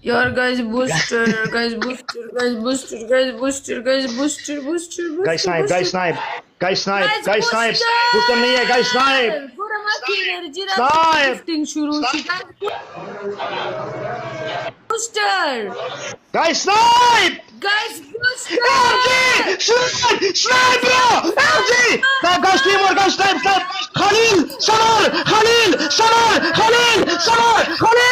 Yaar, guys, booster, guys, booster, guys, booster, guys, booster, guys, booster, booster, guys booster, snipe, booster. Guys snipe, guys snipe, Guys, guys snipe, booster नहीं है, guys snipe, booster! पूरा माखी energy रात snipe, gifting शुरू थी booster! Guys snipe, Guys, booster! LG, snipe, snipe bro, LG, snipe guys team और guys snipe, snipe, Khalil, Samar, Khalil, Samar, Khalil, Samar, Khalil!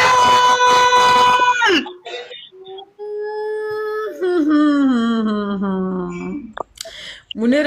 Munir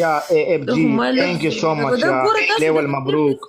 या F G thank you so much या level मबरूक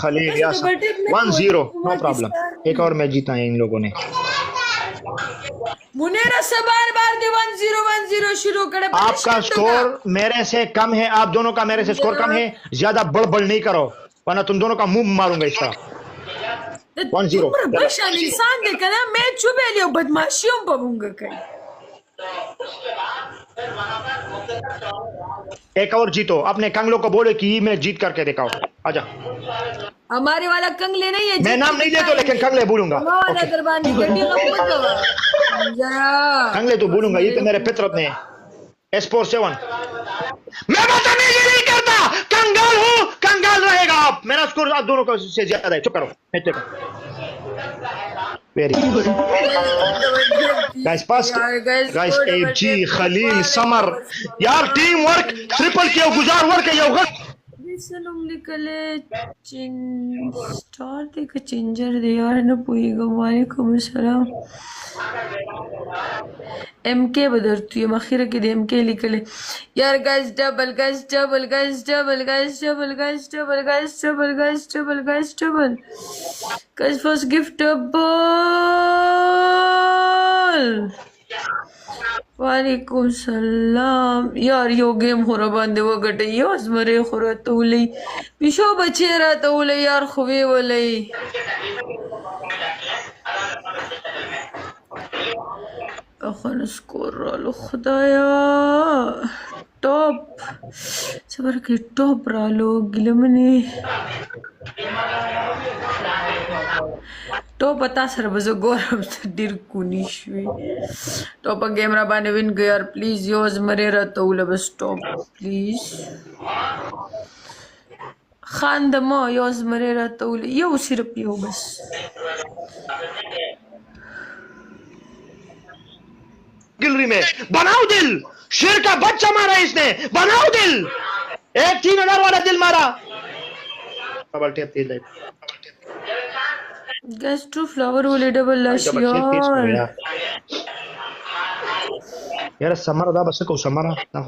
Khalil या 1-0 no problem एक और match जीता है इन लोगों ने मुनेरा से बार बार दे 1-0 शुरू करे आपका स्कोर मेरे से कम है आप दोनों का मेरे से स्कोर कम है ज्यादा बड़बड़ नहीं करो वरना तुम दोनों का मुंह मारूंगा इस तरह 1-0 बशान इंसान दे कना मैं चुबे लियो बदमाशियों बबूंगा कहीं एक और जीतो अपने कंगलों को बोले कि मैं जीत करके दिखाओ आजा हमारे वाला कंगले नहीं है मैं नाम नहीं देता लेकिन कंगले बोलूंगा कंगले तो बोलूंगा ये तो मेरे फितरत में S47 मैं बदतमीजी नहीं करता कंगाल हूँ कंगाल रहेगा आप मेरा स्कोर आप दोनों का से ज्यादा है चुप करो वेरी गाइस पास गाइस एजी खलील समर यार टीम वर्क ट्रिपल किया गुजार वर्क है ये सनम निकले चिन स्टार देख चिंजर दे यार न पुईगा वालेकुम अस्सलाम एमके बदरती है मखीर के दे एमके निकले यार guys double guys double guys double guys double guys double guys double guys double guys double guys first gift double वालेकुम सलाम यार यो गेम हो रहा बांधे वो गटे यो मरे हो रहा तो ले विशो बचे रहा तो ले यार खुबे वाले अखन स्कोर रालो खुदाया टॉप सबर के टॉप रालो गिलमने टॉप पता सर बजो गौरव डिर कुनिशवी टॉप गेम रा बाने विन गयर प्लीज योज मरेरा तो बस टॉप प्लीज खान दमो योज मरेरा तो यो सिर्फ यो बस गिलरी में बनाओ दिल शेर का बच्चा मारा इसने बनाओ दिल एक 3000 वाला दिल मारा डबल टैप दे दे गैस टू फ्लावर वाले डबल लश यार समर दा बस को समरा दा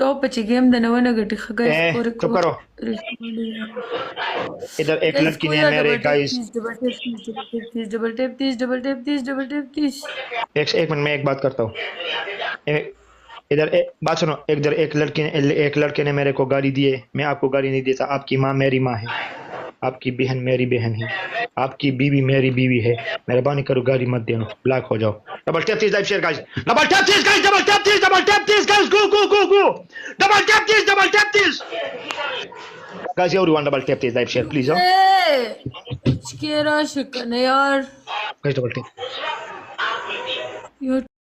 टॉप अच्छी गेम दनवाना गटी खगा स्कोर चुप करो इधर एक लड़की ने मेरे गाइस डबल टैप 30 एक मिनट में एक बात करता हूँ इधर बात सुनो इधर एक लड़के ने मेरे को गाली दी है मैं आपको गाली नहीं देता आपकी माँ मेरी माँ है आपकी बहन मेरी बहन है आपकी बीवी मेरी बीवी है मेहरबानी करो गाली मत देना ब्लॉक हो जाओ double tap 30 share guys double tap 30 guys double tap 30 guys go double tap 30 guys everyone double tap 30 share please यार गाइस डबल टैप